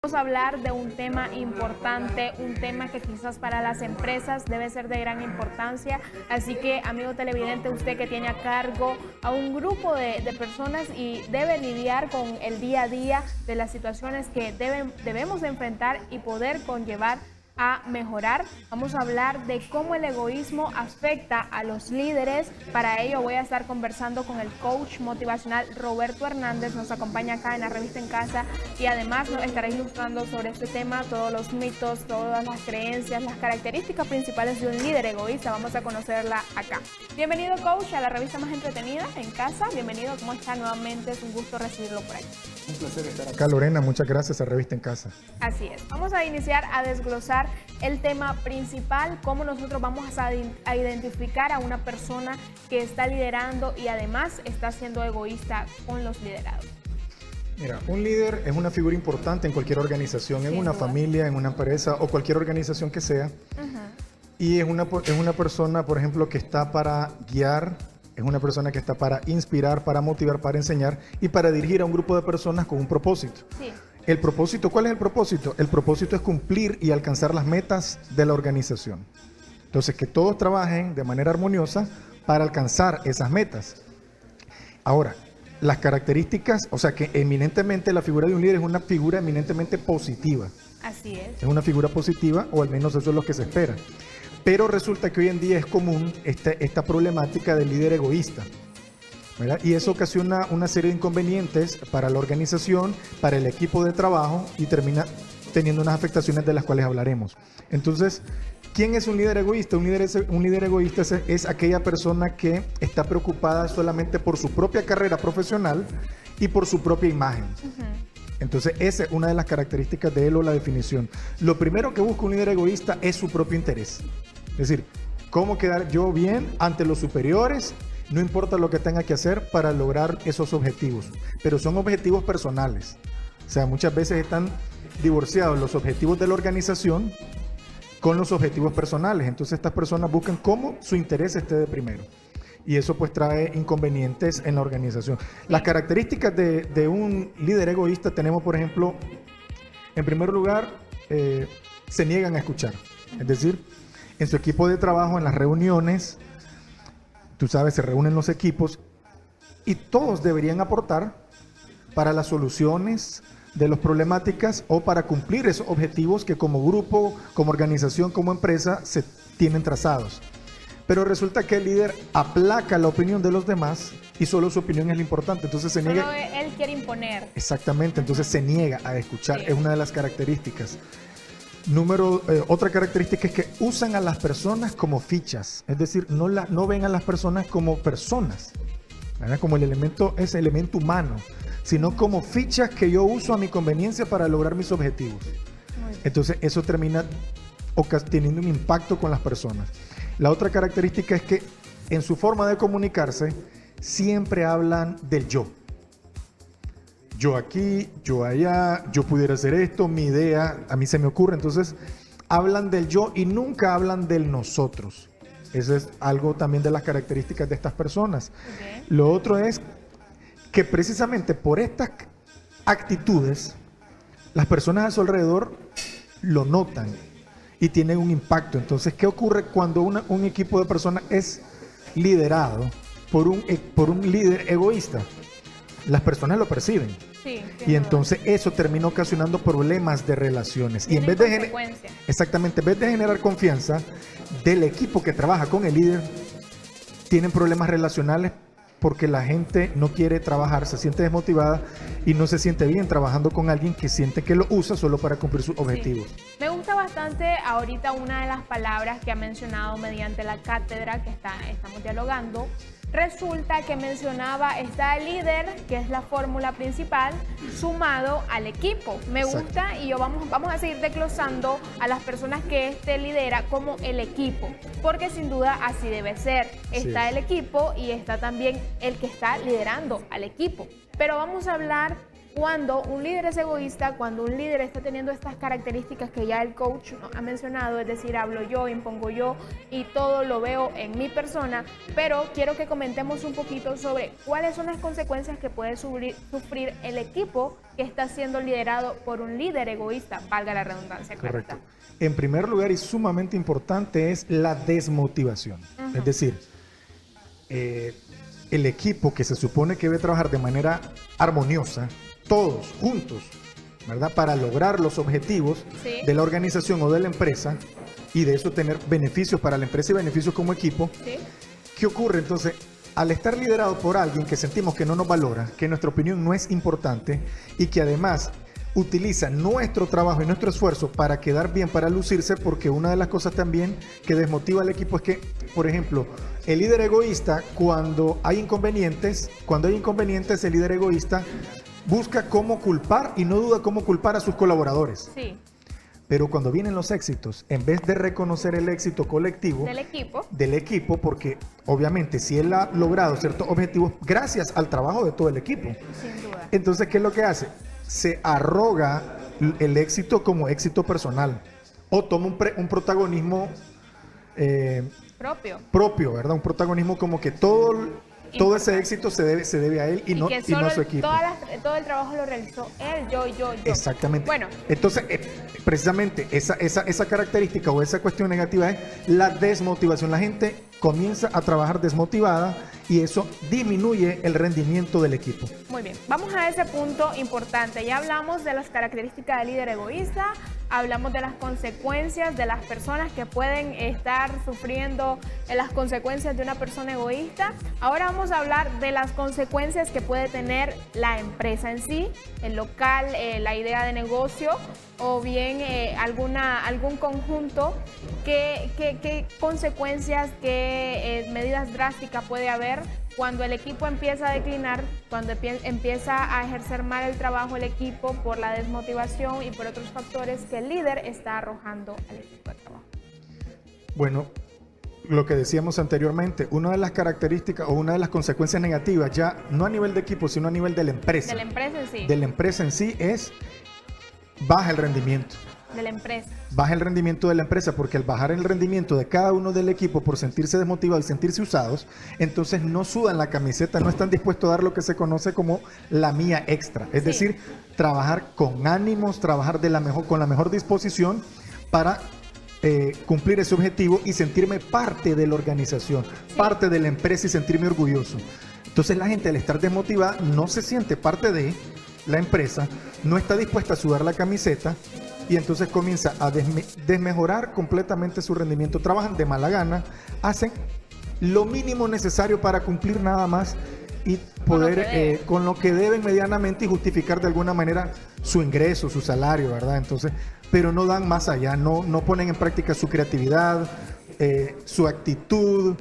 Vamos a hablar de un tema importante, un tema que quizás para las empresas debe ser de gran importancia. Así que, amigo televidente, usted que tiene a cargo a un grupo de personas y debe lidiar con el día a día de las situaciones que debemos de enfrentar y poder conllevar a mejorar. Vamos a hablar de cómo el egoísmo afecta a los líderes. Para ello voy a estar conversando con el coach motivacional Roberto Hernández. Nos acompaña acá en la revista En Casa y además nos estará ilustrando sobre este tema, todos los mitos, todas las creencias, las características principales de un líder egoísta. Vamos a conocerla acá. Bienvenido, coach, a la revista más entretenida, En Casa. Bienvenido, ¿cómo está? Nuevamente es un gusto recibirlo por aquí. Un placer estar acá, Lorena. Muchas gracias a Revista En Casa. Así es. Vamos a iniciar a desglosar el tema principal, cómo nosotros vamos a identificar a una persona que está liderando y además está siendo egoísta con los liderados. Mira, un líder es una figura importante en cualquier organización, en una familia, en una empresa o cualquier organización que sea. Y es una persona, por ejemplo, que está para guiar, es una persona que está para inspirar, para motivar, para enseñar y para dirigir a un grupo de personas con un propósito. Sí. El propósito, ¿cuál es el propósito? El propósito es cumplir y alcanzar las metas de la organización. Entonces, que todos trabajen de manera armoniosa para alcanzar esas metas. Ahora, las características, o sea, que eminentemente la figura de un líder es una figura eminentemente positiva. Así es. Es una figura positiva, o al menos eso es lo que se espera. Pero resulta que hoy en día es común esta problemática del líder egoísta, ¿verdad? Y eso ocasiona una serie de inconvenientes para la organización, para el equipo de trabajo y termina teniendo unas afectaciones de las cuales hablaremos. Entonces, ¿quién es un líder egoísta? Un líder egoísta es aquella persona que está preocupada solamente por su propia carrera profesional y por su propia imagen. Entonces, esa es una de las características de él o la definición. Lo primero que busca un líder egoísta es su propio interés. Es decir, cómo quedar yo bien ante los superiores, no importa lo que tenga que hacer para lograr esos objetivos. Pero son objetivos personales. O sea, muchas veces están divorciados los objetivos de la organización con los objetivos personales. Entonces, estas personas buscan cómo su interés esté de primero. Y eso pues trae inconvenientes en la organización. Las características de un líder egoísta tenemos, por ejemplo, en primer lugar, se niegan a escuchar. Es decir, en su equipo de trabajo, en las reuniones, tú sabes, se reúnen los equipos y todos deberían aportar para las soluciones de las problemáticas o para cumplir esos objetivos que como grupo, como organización, como empresa se tienen trazados. Pero resulta que el líder aplaca la opinión de los demás y solo su opinión es lo importante. Entonces se niega. Solo él quiere imponer. Exactamente, entonces se niega a escuchar. Sí. Es una de las características. Otra característica es que usan a las personas como fichas. Es decir, no ven a las personas como personas, ¿verdad? Como ese elemento humano, sino como fichas que yo uso a mi conveniencia para lograr mis objetivos. Entonces eso termina teniendo un impacto con las personas. La otra característica es que en su forma de comunicarse siempre hablan del yo. Yo aquí, yo allá, yo pudiera hacer esto, mi idea, a mí se me ocurre. Entonces hablan del yo y nunca hablan del nosotros. Eso es algo también de las características de estas personas. Lo otro es que precisamente por estas actitudes las personas a su alrededor lo notan y tienen un impacto. Entonces, ¿qué ocurre cuando un equipo de personas es liderado por un líder egoísta? Las personas lo perciben. Sí, y entonces eso termina ocasionando problemas de relaciones. Y en vez de exactamente, en vez de generar confianza del equipo que trabaja con el líder, tienen problemas relacionales porque la gente no quiere trabajar, se siente desmotivada y no se siente bien trabajando con alguien que siente que lo usa solo para cumplir sus objetivos. Sí. Me gusta bastante ahorita una de las palabras que ha mencionado mediante la cátedra que estamos dialogando. Resulta que mencionaba está el líder, que es la fórmula principal, sumado al equipo. Me gusta. Exacto. Y vamos a seguir desglosando a las personas que lidera como el equipo, porque sin duda así debe ser. Está el equipo y está también el que está liderando al equipo. Pero vamos a hablar cuando un líder es egoísta, cuando un líder está teniendo estas características que ya el coach ha mencionado, es decir, hablo yo, impongo yo y todo lo veo en mi persona, pero quiero que comentemos un poquito sobre cuáles son las consecuencias que puede sufrir el equipo que está siendo liderado por un líder egoísta, valga la redundancia. Correcto. En primer lugar y sumamente importante es la desmotivación. Es decir, el equipo que se supone que debe trabajar de manera armoniosa, todos juntos, ¿verdad? Para lograr los objetivos de la organización o de la empresa y de eso tener beneficios para la empresa y beneficios como equipo. ¿Qué ocurre entonces? Al estar liderado por alguien que sentimos que no nos valora, que nuestra opinión no es importante y que además utiliza nuestro trabajo y nuestro esfuerzo para quedar bien, para lucirse, porque una de las cosas también que desmotiva al equipo es que, por ejemplo, el líder egoísta, cuando hay inconvenientes, el líder egoísta busca cómo culpar y no duda cómo culpar a sus colaboradores. Sí. Pero cuando vienen los éxitos, en vez de reconocer el éxito colectivo del equipo, porque obviamente si él ha logrado ciertos objetivos gracias al trabajo de todo el equipo. Sin duda. Entonces, ¿qué es lo que hace? Se arroga el éxito como éxito personal o toma un protagonismo propio, ¿verdad? Un protagonismo como que todo ese éxito se debe a él y no a su equipo. Todo el trabajo lo realizó él, yo. Exactamente. Bueno. Entonces, precisamente esa característica o esa cuestión negativa es la desmotivación. La gente comienza a trabajar desmotivada y eso disminuye el rendimiento del equipo. Muy bien, vamos a ese punto importante. Ya hablamos de las características del líder egoísta, hablamos de las consecuencias de las personas que pueden estar sufriendo las consecuencias de una persona egoísta. Ahora vamos a hablar de las consecuencias que puede tener la empresa en sí, el local, la idea de negocio o bien algún conjunto. ¿Qué consecuencias, qué medidas drásticas puede haber cuando el equipo empieza a declinar, cuando empieza a ejercer mal el trabajo el equipo por la desmotivación y por otros factores que el líder está arrojando al equipo de trabajo? Bueno, lo que decíamos anteriormente, una de las características o una de las consecuencias negativas, ya no a nivel de equipo, sino a nivel de la empresa. De la empresa en sí. De la empresa en sí es baja el rendimiento. De la empresa. Baja el rendimiento de la empresa porque al bajar el rendimiento de cada uno del equipo por sentirse desmotivados y sentirse usados, entonces no sudan la camiseta, no están dispuestos a dar lo que se conoce como la mía extra. Es decir, trabajar con ánimos, trabajar con la mejor disposición para cumplir ese objetivo y sentirme parte de la organización, parte de la empresa y sentirme orgulloso. Entonces la gente al estar desmotivada no se siente parte de la empresa, no está dispuesta a sudar la camiseta y entonces comienza a desmejorar completamente su rendimiento. Trabajan de mala gana, hacen lo mínimo necesario para cumplir nada más y poder con lo que deben medianamente y justificar de alguna manera su ingreso, su salario, ¿verdad? Entonces, pero no dan más allá, no ponen en práctica su creatividad, su actitud,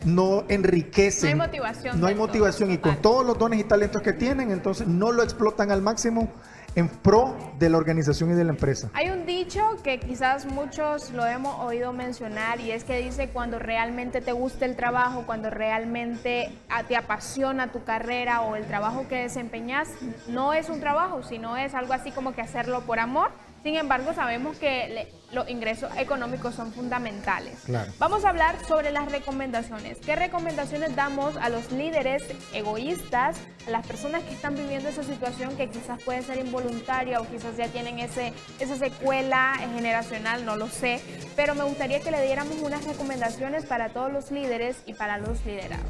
no enriquecen. No hay motivación. No hay motivación y con todos los dones y talentos que tienen, entonces no lo explotan al máximo en pro de la organización y de la empresa. Hay un dicho que quizás muchos lo hemos oído mencionar y es que dice: cuando realmente te gusta el trabajo, cuando realmente te apasiona tu carrera o el trabajo que desempeñas, no es un trabajo, sino es algo así como que hacerlo por amor. Sin embargo, sabemos que los ingresos económicos son fundamentales. Claro. Vamos a hablar sobre las recomendaciones. ¿Qué recomendaciones damos a los líderes egoístas, a las personas que están viviendo esa situación que quizás puede ser involuntaria o quizás ya tienen esa secuela generacional? No lo sé, pero me gustaría que le diéramos unas recomendaciones para todos los líderes y para los liderados.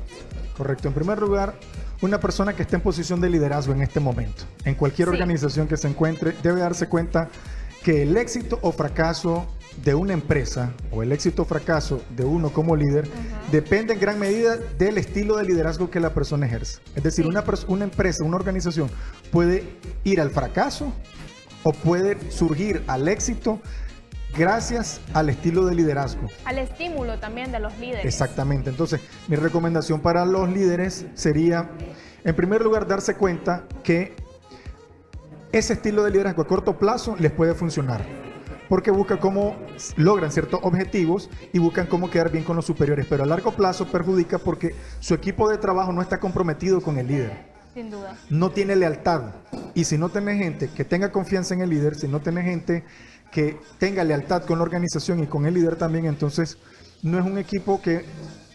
Correcto. En primer lugar, una persona que esté en posición de liderazgo en este momento, en cualquier organización que se encuentre, debe darse cuenta que el éxito o fracaso de una empresa o el éxito o fracaso de uno como líder depende en gran medida del estilo de liderazgo que la persona ejerce. Es decir, una empresa, una organización puede ir al fracaso o puede surgir al éxito gracias al estilo de liderazgo. Al estímulo también de los líderes. Exactamente. Entonces, mi recomendación para los líderes sería, en primer lugar, darse cuenta que ese estilo de liderazgo a corto plazo les puede funcionar, porque buscan cómo logran ciertos objetivos y buscan cómo quedar bien con los superiores, pero a largo plazo perjudica porque su equipo de trabajo no está comprometido con el líder. Sin duda. no tiene lealtad. Y si no tenés gente que tenga confianza en el líder, si no tenés gente que tenga lealtad con la organización y con el líder también, entonces no es un equipo que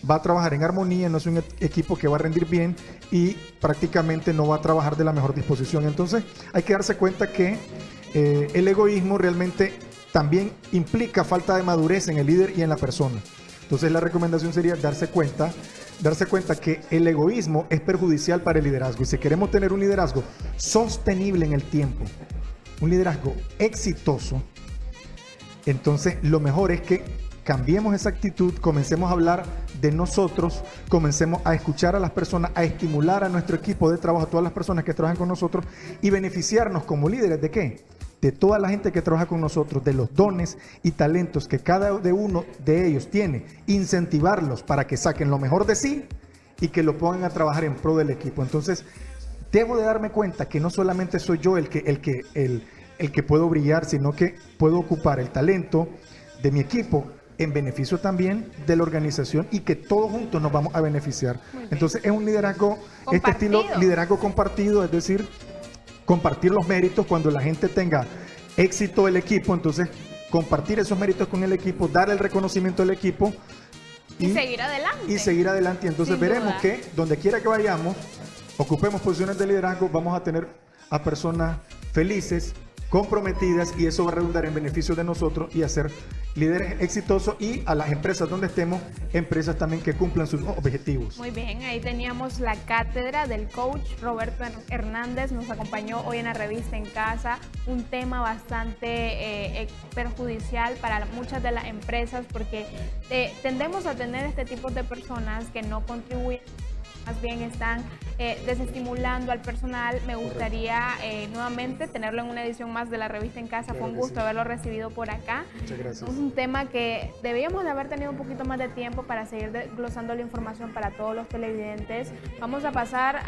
va a trabajar en armonía, no es un equipo que va a rendir bien y prácticamente no va a trabajar de la mejor disposición. Entonces hay que darse cuenta que el egoísmo realmente también implica falta de madurez en el líder y en la persona. Entonces la recomendación sería darse cuenta que el egoísmo es perjudicial para el liderazgo. Y si queremos tener un liderazgo sostenible en el tiempo, un liderazgo exitoso, entonces lo mejor es que cambiemos esa actitud, comencemos a hablar de nosotros, comencemos a escuchar a las personas, a estimular a nuestro equipo de trabajo, a todas las personas que trabajan con nosotros y beneficiarnos como líderes ¿de qué? De toda la gente que trabaja con nosotros, de los dones y talentos que cada uno de ellos tiene, incentivarlos para que saquen lo mejor de sí y que lo pongan a trabajar en pro del equipo. Entonces, debo de darme cuenta que no solamente soy yo el que puedo brillar, sino que puedo ocupar el talento de mi equipo en beneficio también de la organización y que todos juntos nos vamos a beneficiar. Entonces, es un liderazgo, compartido. este estilo liderazgo compartido, es decir, compartir los méritos cuando la gente tenga éxito el equipo, entonces compartir esos méritos con el equipo, dar el reconocimiento al equipo y seguir adelante. Y seguir adelante. Y entonces Sin veremos duda. que donde quiera que vayamos, ocupemos posiciones de liderazgo, vamos a tener a personas felices, comprometidas y eso va a redundar en beneficio de nosotros y hacer líderes exitosos y a las empresas donde estemos, empresas también que cumplan sus objetivos. Muy bien, ahí teníamos la cátedra del coach Roberto Hernández, nos acompañó hoy en la revista En Casa, un tema bastante perjudicial para muchas de las empresas porque tendemos a tener este tipo de personas que no contribuyen, más bien están desestimulando al personal. Me gustaría nuevamente tenerlo en una edición más de la revista En Casa. Fue un gusto haberlo recibido por acá. Muchas gracias. Es un tema que debíamos de haber tenido un poquito más de tiempo para seguir desglosando la información para todos los televidentes. Vamos a pasar